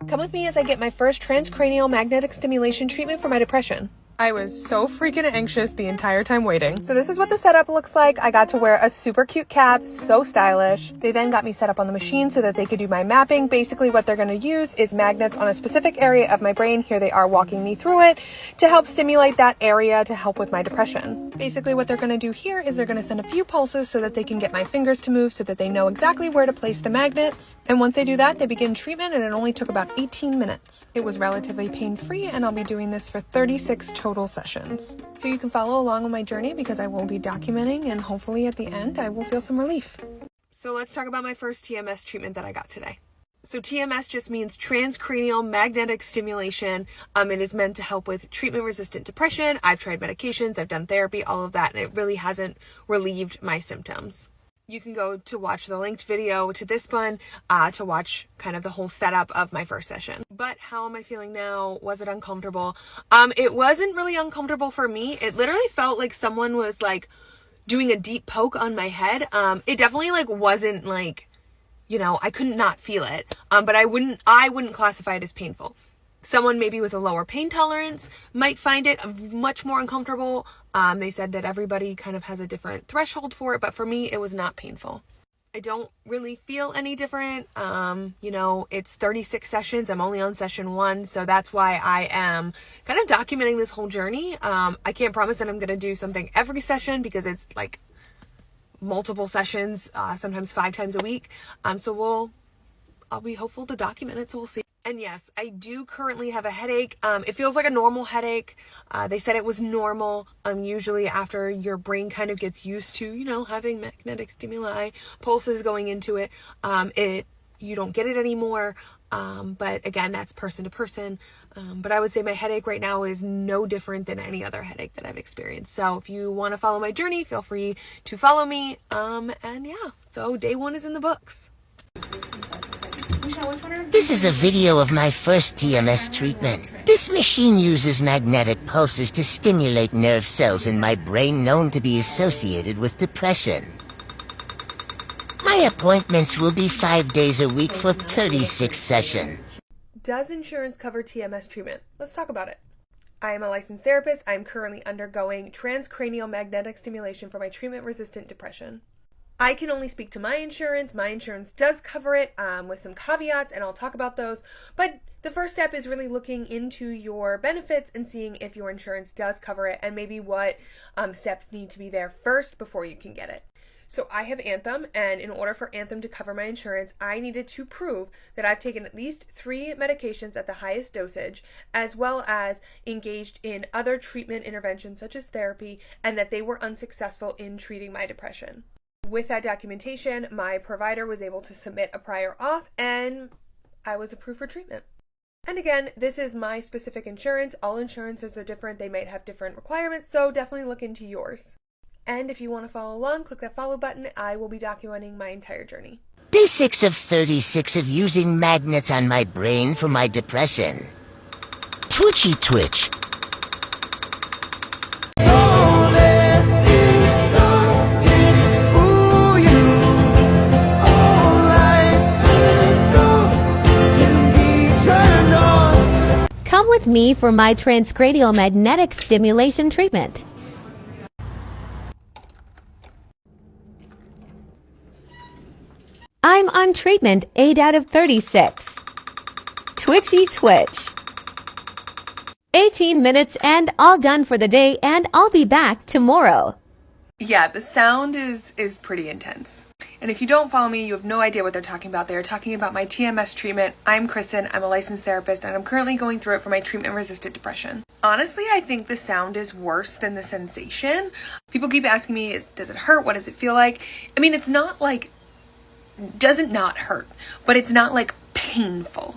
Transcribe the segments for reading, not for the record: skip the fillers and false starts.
Come with me as I get my first transcranial magnetic stimulation treatment for my depression. I was so freaking anxious the entire time waiting. So this is what the setup looks like. I got to wear a super cute cap, so stylish. They then got me set up on the machine so that they could do my mapping. Basically what they're gonna use is magnets on a specific area of my brain. Here they are walking me through it to help stimulate that area to help with my depression. Basically what they're gonna do here is they're gonna send a few pulses so that they can get my fingers to move so that they know exactly where to place the magnets. And once they do that, they begin treatment, and it only took about 18 minutes. It was relatively pain-free, and I'll be doing this for 36 total sessions. So you can follow along on my journey because I will be documenting, and hopefully at the end I will feel some relief. So let's talk about my first TMS treatment that I got today. So TMS just means transcranial magnetic stimulation. It is meant to help with treatment-resistant depression. I've tried medications, I've done therapy, all of that, and it really hasn't relieved my symptoms. You can go to watch the linked video to this one to watch kind of the whole setup of my first session. But how am I feeling now? Was it uncomfortable? It wasn't really uncomfortable for me. It literally felt like someone was like doing a deep poke on my head. It definitely like wasn't like, you know, I couldn't not feel it. But I wouldn't classify it as painful. Someone maybe with a lower pain tolerance might find it much more uncomfortable. They said that everybody kind of has a different threshold for it, but for me, it was not painful. I don't really feel any different. You know, it's 36 sessions. I'm only on session 1, so that's why I am kind of documenting this whole journey. I can't promise that I'm going to do something every session because it's like multiple sessions, sometimes 5 times a week. I'll be hopeful to document it, so we'll see. And yes, I do currently have a headache. It feels like a normal headache. They said it was normal. Usually after your brain kind of gets used to, you know, having magnetic stimuli, pulses going into it, you don't get it anymore. But again, that's person to person. But I would say my headache right now is no different than any other headache that I've experienced. So if you want to follow my journey, feel free to follow me. And yeah, so day 1 is in the books. This is a video of my first TMS treatment. This machine uses magnetic pulses to stimulate nerve cells in my brain known to be associated with depression. My appointments will be 5 days a week for 36 sessions. Does insurance cover TMS treatment? Let's talk about it. I am a licensed therapist. I'm currently undergoing transcranial magnetic stimulation for my treatment-resistant depression. I can only speak to my insurance. My insurance does cover it with some caveats, and I'll talk about those. But the first step is really looking into your benefits and seeing if your insurance does cover it and maybe what steps need to be there first before you can get it. So I have Anthem, and in order for Anthem to cover my insurance, I needed to prove that I've taken at least 3 medications at the highest dosage, as well as engaged in other treatment interventions such as therapy, and that they were unsuccessful in treating my depression. With that documentation, my provider was able to submit a prior auth, and I was approved for treatment. And again, this is my specific insurance. All insurances are different. They might have different requirements, so definitely look into yours. And if you want to follow along, click that follow button. I will be documenting my entire journey. Day 6 of 36 of using magnets on my brain for my depression. Twitchy twitch. Come with me for my transcranial magnetic stimulation treatment. I'm on treatment 8 out of 36. Twitchy twitch. 18 minutes and all done for the day, and I'll be back tomorrow. Yeah, the sound is pretty intense. And if you don't follow me, you have no idea what they're talking about. They are talking about my TMS treatment. I'm Kristen, I'm a licensed therapist, and I'm currently going through it for my treatment-resistant depression. Honestly, I think the sound is worse than the sensation. People keep asking me, does it hurt? What does it feel like? I mean, it's not like, doesn't not hurt, but it's not like painful.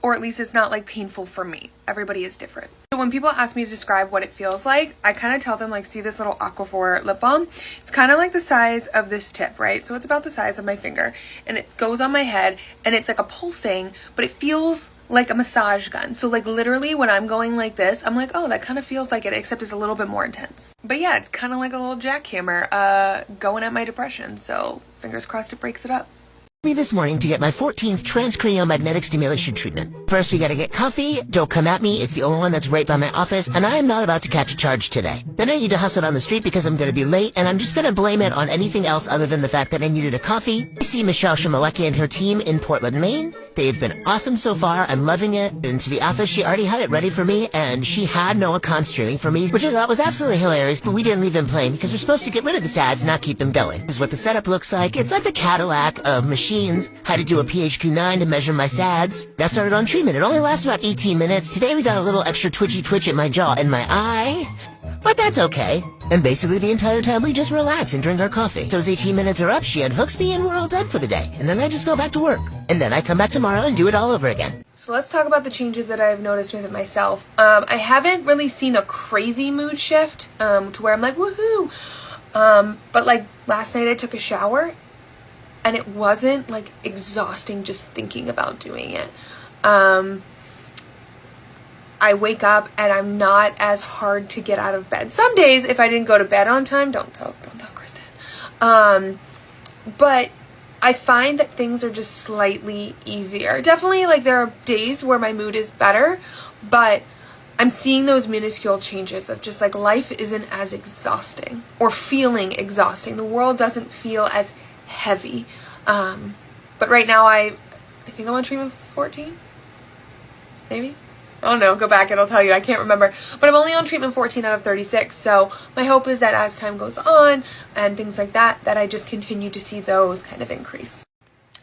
Or at least it's not like painful for me. Everybody is different. So when people ask me to describe what it feels like, I kind of tell them like, see this little Aquaphor lip balm? It's kind of like the size of this tip, right? So it's about the size of my finger, and it goes on my head, and it's like a pulsing, but it feels like a massage gun. So like literally when I'm going like this, I'm like, oh, that kind of feels like it, except it's a little bit more intense. But yeah, it's kind of like a little jackhammer going at my depression. So fingers crossed it breaks it up. Me this morning to get my 14th transcranial magnetic stimulation treatment. First, we gotta get coffee. Don't come at me. It's the only one that's right by my office, and I am not about to catch a charge today. Then I need to hustle down the street because I'm gonna be late, and I'm just gonna blame it on anything else other than the fact that I needed a coffee. I see Michelle Shimolecki and her team in Portland, Maine. They've been awesome so far. I'm loving it. Into the office, she already had it ready for me, and she had Noah Khan streaming for me, which I thought was absolutely hilarious, but we didn't leave them playing because we're supposed to get rid of the ads, not keep them going. This is what the setup looks like. It's like the Cadillac of machines. Had to do a PHQ-9 to measure my SADs. Got started on treatment. It only lasts about 18 minutes. Today we got a little extra twitchy twitch at my jaw and my eye, but that's okay. And basically the entire time we just relax and drink our coffee. So as 18 minutes are up, she unhooks me and we're all done for the day. And then I just go back to work. And then I come back tomorrow and do it all over again. So let's talk about the changes that I've noticed with it myself. I haven't really seen a crazy mood shift to where I'm like, woohoo. But like last night I took a shower and it wasn't like exhausting just thinking about doing it. I wake up and I'm not as hard to get out of bed. Some days, if I didn't go to bed on time, don't tell Kristen. But I find that things are just slightly easier. Definitely, like there are days where my mood is better, but I'm seeing those minuscule changes of just like life isn't as exhausting or feeling exhausting. The world doesn't feel as heavy. But right now I think I'm on treatment 14, maybe. I don't know, go back, it'll tell you, I can't remember. But I'm only on treatment 14 out of 36, so my hope is that as time goes on and things like that, that I just continue to see those kind of increase.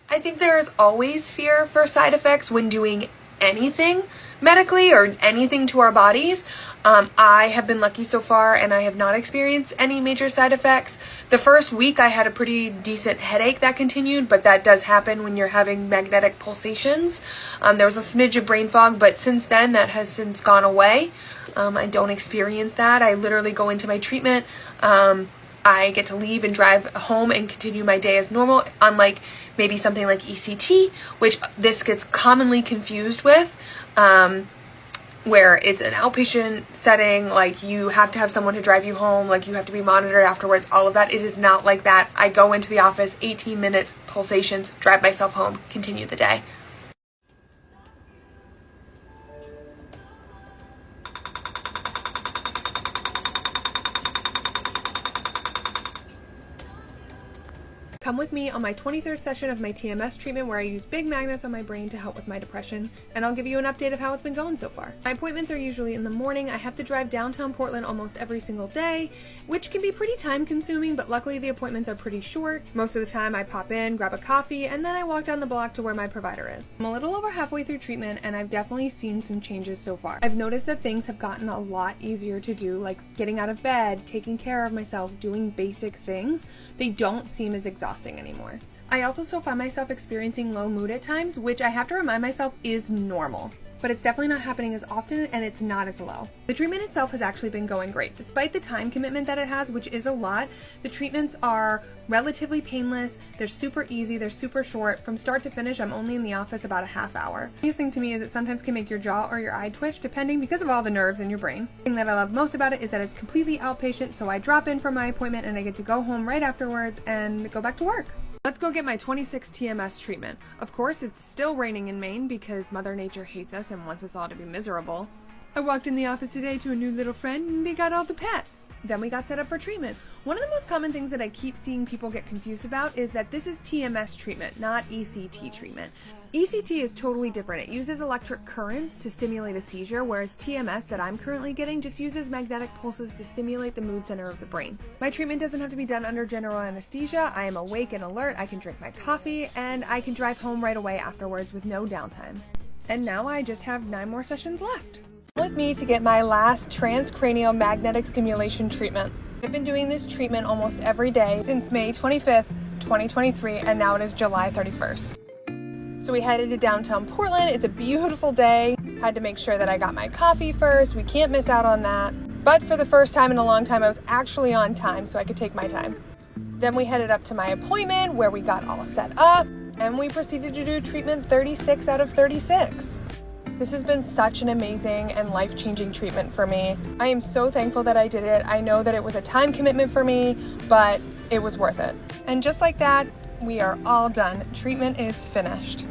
I think there is always fear for side effects when doing anything medically or anything to our bodies. I have been lucky so far and I have not experienced any major side effects. The first week I had a pretty decent headache that continued, but that does happen when you're having magnetic pulsations. There was a smidge of brain fog, but since then that has since gone away. I don't experience that. I literally go into my treatment. I get to leave and drive home and continue my day as normal, unlike maybe something like ECT, which this gets commonly confused with, where it's an outpatient setting, like you have to have someone to drive you home, like you have to be monitored afterwards, all of that. It is not like that. I go into the office, 18 minutes, pulsations, drive myself home, continue the day. Come with me on my 23rd session of my TMS treatment where I use big magnets on my brain to help with my depression, and I'll give you an update of how it's been going so far. My appointments are usually in the morning. I have to drive downtown Portland almost every single day, which can be pretty time consuming, but luckily the appointments are pretty short. Most of the time I pop in, grab a coffee, and then I walk down the block to where my provider is. I'm a little over halfway through treatment and I've definitely seen some changes so far. I've noticed that things have gotten a lot easier to do, like getting out of bed, taking care of myself, doing basic things. They don't seem as exhausting anymore. I also still find myself experiencing low mood at times, which I have to remind myself is normal, but it's definitely not happening as often and it's not as low. The treatment itself has actually been going great. Despite the time commitment that it has, which is a lot, the treatments are relatively painless, they're super easy, they're super short. From start to finish, I'm only in the office about a half hour. The biggest thing to me is it sometimes can make your jaw or your eye twitch, depending because of all the nerves in your brain. The thing that I love most about it is that it's completely outpatient, so I drop in for my appointment and I get to go home right afterwards and go back to work. Let's go get my 26 TMS treatment. Of course, it's still raining in Maine because Mother Nature hates us and wants us all to be miserable. I walked in the office today to a new little friend and they got all the pets. Then we got set up for treatment. One of the most common things that I keep seeing people get confused about is that this is TMS treatment, not ECT treatment. ECT is totally different. It uses electric currents to stimulate a seizure, whereas TMS that I'm currently getting just uses magnetic pulses to stimulate the mood center of the brain. My treatment doesn't have to be done under general anesthesia. I am awake and alert, I can drink my coffee, and I can drive home right away afterwards with no downtime. And now I just have 9 more sessions left. With me to get my last transcranial magnetic stimulation treatment. I've been doing this treatment almost every day since May 25th, 2023, and now it is July 31st. So we headed to downtown Portland. It's a beautiful day. Had to make sure that I got my coffee first. We can't miss out on that. But for the first time in a long time, I was actually on time so I could take my time. Then we headed up to my appointment where we got all set up and we proceeded to do treatment 36 out of 36. This has been such an amazing and life-changing treatment for me. I am so thankful that I did it. I know that it was a time commitment for me, but it was worth it. And just like that, We are all done. Treatment is finished.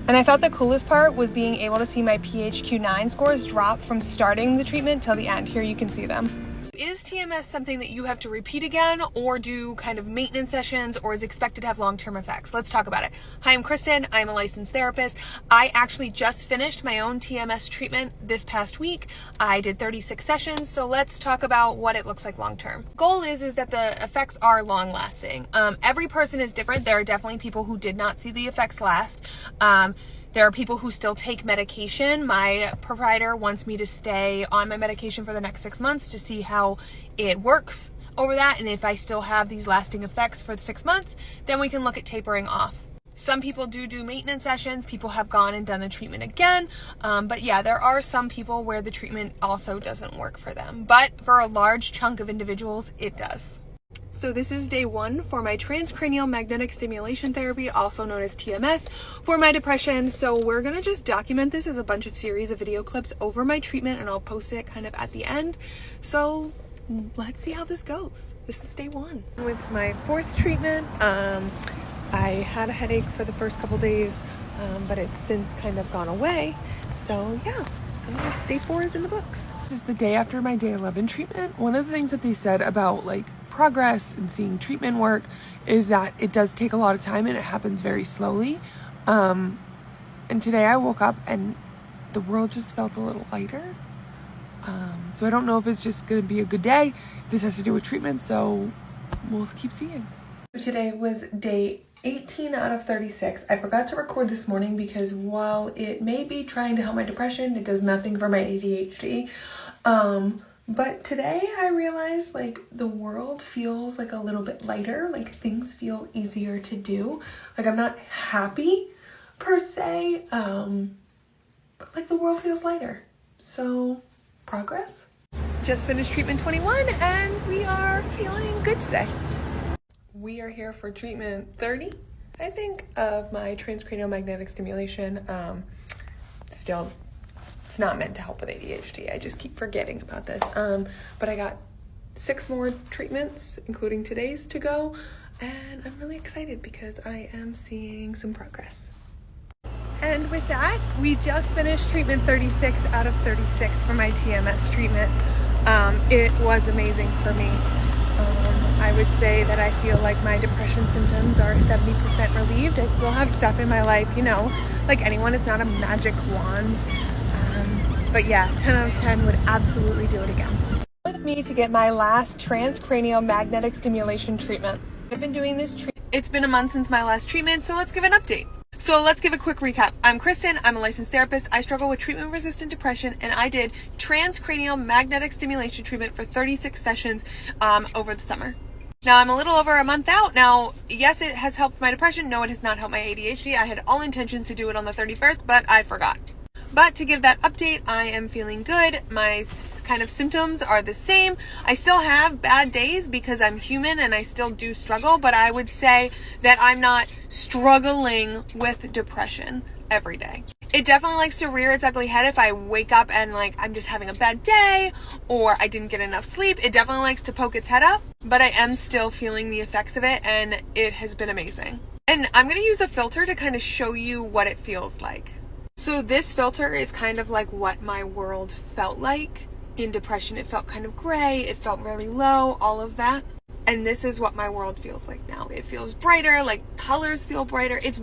And I thought the coolest part was being able to see my PHQ-9 scores drop from starting the treatment till the end. Here you can see them. Is TMS something that you have to repeat again or do kind of maintenance sessions, or is expected to have long-term effects? Let's talk about it. Hi, I'm Kristen. I'm a licensed therapist. I actually just finished my own TMS treatment this past week. I did 36 sessions, so let's talk about what it looks like long-term. Goal is that the effects are long-lasting. Every person is different. There are definitely people who did not see the effects last. There are people who still take medication. My provider wants me to stay on my medication for the next 6 months to see how it works over that. And if I still have these lasting effects for the 6 months, then we can look at tapering off. Some people do maintenance sessions. People have gone and done the treatment again. But yeah, there are some people where the treatment also doesn't work for them. But for a large chunk of individuals, it does. So this is day 1 for my transcranial magnetic stimulation therapy, also known as TMS, for my depression. So we're gonna just document this as a bunch of series of video clips over my treatment, and I'll post it kind of at the end. So let's see how this goes. This is day 1. With my 4th treatment, I had a headache for the first couple days, but it's since kind of gone away. So yeah, so day 4 is in the books. This is the day after my day 11 treatment. One of the things that they said about like progress and seeing treatment work is that it does take a lot of time and it happens very slowly. And today I woke up and the world just felt a little lighter. So I don't know if it's just gonna be a good day. This has to do with treatment, so we'll keep seeing. Today was day 18 out of 36. I forgot to record this morning because while it may be trying to help my depression, it does nothing for my ADHD. But today I realized like the world feels like a little bit lighter, like things feel easier to do. Like I'm not happy per se, but like the world feels lighter. So progress. Just finished treatment 21 and we are feeling good today. We are here for treatment 30, I think, of my transcranial magnetic stimulation. Still, it's not meant to help with ADHD. I just keep forgetting about this. But I got 6 more treatments, including today's, to go. And I'm really excited because I am seeing some progress. And with that, we just finished treatment 36 out of 36 for my TMS treatment. It was amazing for me. I would say that I feel like my depression symptoms are 70% relieved. I still have stuff in my life, you know, like anyone, it's not a magic wand. But yeah, 10 out of 10 would absolutely do it again. With me to get my last transcranial magnetic stimulation treatment. I've been doing this treatment. It's been a month since my last treatment, so let's give an update. So let's give a quick recap. I'm Kristen, I'm a licensed therapist. I struggle with treatment-resistant depression, and I did transcranial magnetic stimulation treatment for 36 sessions over the summer. Now I'm a little over a month out. Now, yes, it has helped my depression. No, it has not helped my ADHD. I had all intentions to do it on the 31st, but I forgot. But to give that update, I am feeling good. My kind of symptoms are the same. I still have bad days because I'm human and I still do struggle, but I would say that I'm not struggling with depression every day. It definitely likes to rear its ugly head if I wake up and like I'm just having a bad day or I didn't get enough sleep. It definitely likes to poke its head up, but I am still feeling the effects of it and it has been amazing. And I'm going to use a filter to kind of show you what it feels like. So this filter is kind of like what my world felt like in depression. It felt kind of gray, it felt really low, all of that. And this is what my world feels like now. It feels brighter, like colors feel brighter. It's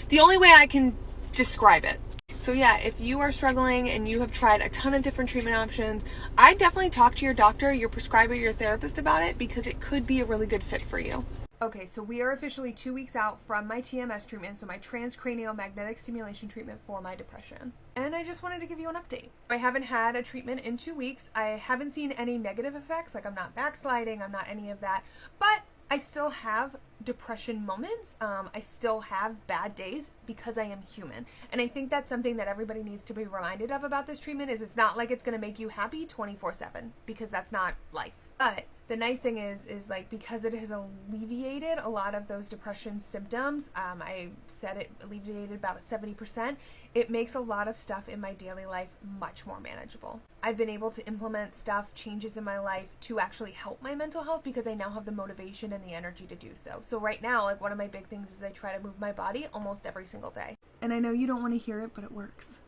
the only way I can describe it. So yeah, if you are struggling and you have tried a ton of different treatment options, I definitely talk to your doctor, your prescriber, your therapist about it because it could be a really good fit for you. Okay, so we are officially 2 weeks out from my TMS treatment, so my transcranial magnetic stimulation treatment for my depression. And I just wanted to give you an update. I haven't had a treatment in 2 weeks. I haven't seen any negative effects, like I'm not backsliding, I'm not any of that, but I still have depression moments. I still have bad days because I am human. And I think that's something that everybody needs to be reminded of about this treatment is it's not like it's going to make you happy 24/7 because that's not life. But the nice thing is like, because it has alleviated a lot of those depression symptoms, I said it alleviated about 70%, it makes a lot of stuff in my daily life much more manageable. I've been able to implement changes in my life to actually help my mental health because I now have the motivation and the energy to do so. So right now, like, one of my big things is I try to move my body almost every single day. And I know you don't want to hear it, but it works.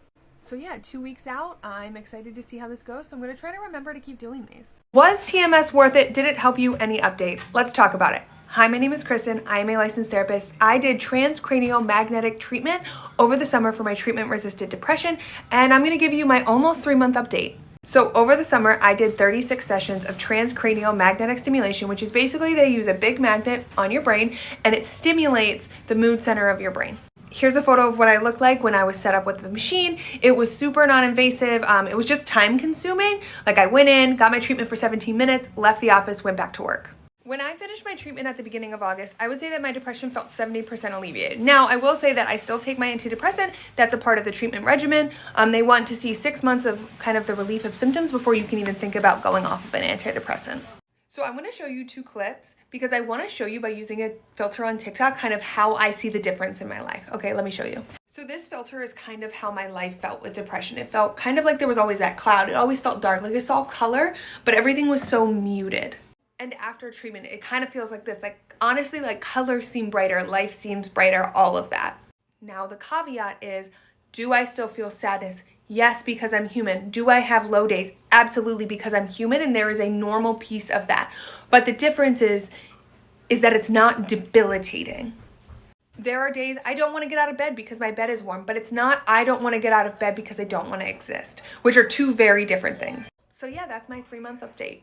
So yeah, 2 weeks out, I'm excited to see how this goes, so I'm going to try to remember to keep doing these. Was TMS worth it? Did it help you? Any update? Let's talk about it. Hi, my name is Kristen. I am a licensed therapist. I did transcranial magnetic treatment over the summer for my treatment-resistant depression, and I'm going to give you my almost 3-month update. So over the summer, I did 36 sessions of transcranial magnetic stimulation, which is basically they use a big magnet on your brain, and it stimulates the mood center of your brain. Here's a photo of what I looked like when I was set up with the machine. It was super non-invasive. It was just time consuming. Like, I went in, got my treatment for 17 minutes, left the office, went back to work. When I finished my treatment at the beginning of August, I would say that my depression felt 70% alleviated. Now, I will say that I still take my antidepressant. That's a part of the treatment regimen. They want to see 6 months of kind of the relief of symptoms before you can even think about going off of an antidepressant. So I'm going to show you 2 clips because I want to show you, by using a filter on TikTok, kind of how I see the difference in my life. Okay, let me show you. So this filter is kind of how my life felt with depression. It felt kind of like there was always that cloud. It always felt dark, like I saw color, but everything was so muted. And after treatment, it kind of feels like this. Like, honestly, like, colors seem brighter, life seems brighter, all of that. Now the caveat is, do I still feel sadness? Yes, because I'm human. Do I have low days? Absolutely, because I'm human, and there is a normal piece of that. But the difference is that it's not debilitating. There are days I don't want to get out of bed because my bed is warm, but it's not I don't want to get out of bed because I don't want to exist, which are 2 very different things. So yeah, that's my 3-month update.